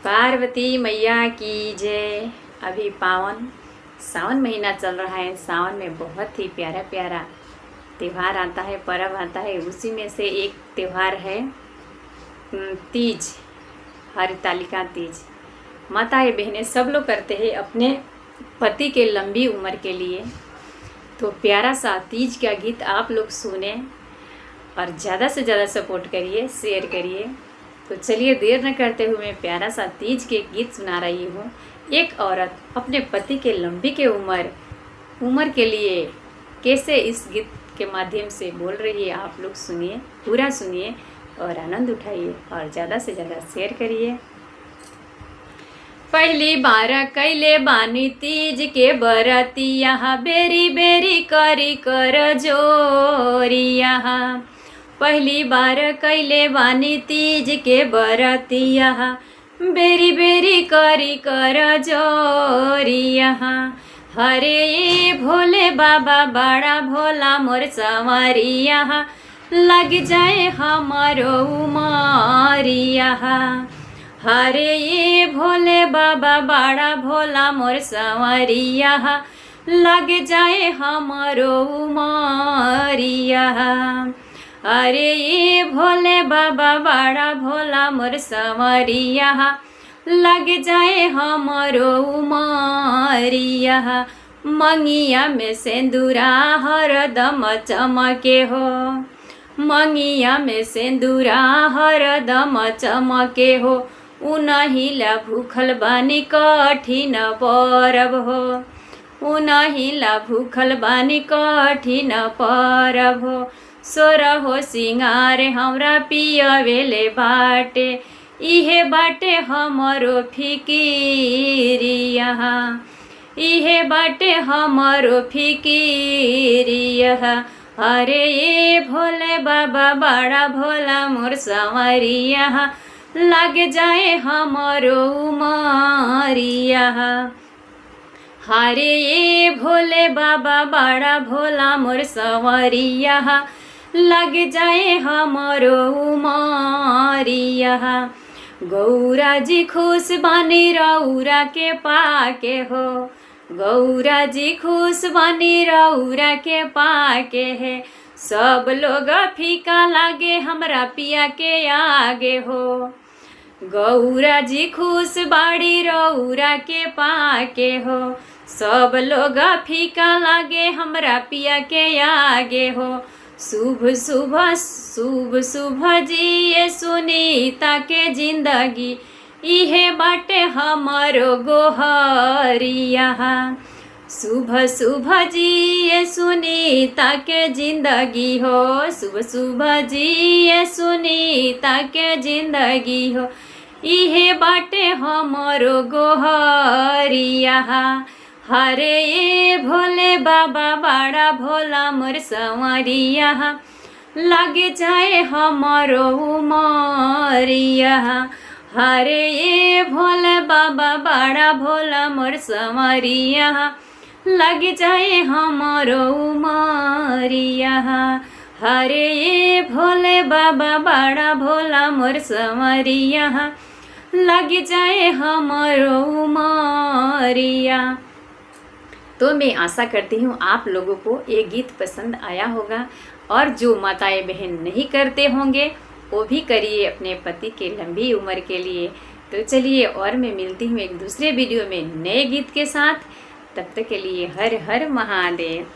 पार्वती मैया की जय। अभी पावन सावन महीना चल रहा है। सावन में बहुत ही प्यारा प्यारा त्यौहार आता है, पर्व आता है। उसी में से एक त्यौहार है तीज, हरितालिका तीज। माताएं बहनें सब लोग करते हैं अपने पति के लंबी उम्र के लिए। तो प्यारा सा तीज का गीत आप लोग सुने और ज़्यादा से ज़्यादा सपोर्ट करिए, शेयर करिए। तो चलिए देर न करते हुए मैं प्यारा सा तीज के गीत सुना रही हूँ। एक औरत अपने पति के लंबी के उम्र के लिए कैसे इस गीत के माध्यम से बोल रही है, आप लोग सुनिए, पूरा सुनिए और आनंद उठाइए और ज़्यादा से ज़्यादा शेयर करिए। पहली बार कैले बानी तीज के बरतिया, बेरी बेरी करी कर जोरिया। पहली बार कैले बानी तीज के बरतिया, बेरी बेरी करी कर जोरिया। हरे भोले बाबा बड़ा भोला मोर संवरिया, लग जाए हमारो उमरिया। हरे भोले बाबा बड़ा भोला मोर संवरिया, लग जाए हमारो उमरिया। अरे भोले बाबा बड़ा भोला मोर संवरिया, लग जाए हमारो उमरिया। मंगिया में सिंदूरा हरदम चमके हो, मंगिया में सिंदूरा हरदम चमके हो। उनहिला भूखल बानी कठिन परब हो, उनहिला भूखल बानी कठिन परब हो। सोरा हो सिंगार हमरा पियवेले बाटे, इहे बाटे हमरो फिकिरिया, इहे बाटे हमरो फिकिरिया। अरे भोले बाबा बड़ा भोला मोर संवरिया, लग जाए हमरो उमरिया। हरे भोले बाबा बड़ा भोला मोर संवरिया, लग जाए हमरो उमरिया। गौरा जी खुश बानी रौरा के पाके हो, गौरा जी खुश बानी रौरा के पाके है। सब लोग फीका लागे हमरा पिया के आगे हो। गौरा जी खुश बाड़ी रौरा के पाके हो। सब लोग फीका लागे हमरा पिया के आगे हो। शुभ शुभ शुभ शुभ जिए सुनीता के जिंदगी, इहे बाटे हमरो गोहरिया। शुभ शुभ जिए सुनीता के जिंदगी हो, शुभ शुभ जिए सुनीता के जिंदगी हो। इहे बाटे हमरो गोहरिया। हरे भोले बाबा बड़ा भोला मोर संवरिया, लग जाए हमरो उमरिया। हरे भोले बाबा बड़ा भोला मोर संवरिया, लग जाए हमरो उमरिया। हरे भोले बाबा बड़ा भोला मोर संवरिया, लग जाए हमरो उमरिया। तो मैं आशा करती हूँ आप लोगों को ये गीत पसंद आया होगा और जो माताएं बहन नहीं करते होंगे वो भी करिए अपने पति के लंबी उम्र के लिए। तो चलिए और मैं मिलती हूँ एक दूसरे वीडियो में नए गीत के साथ। तब तक के लिए हर हर महादेव।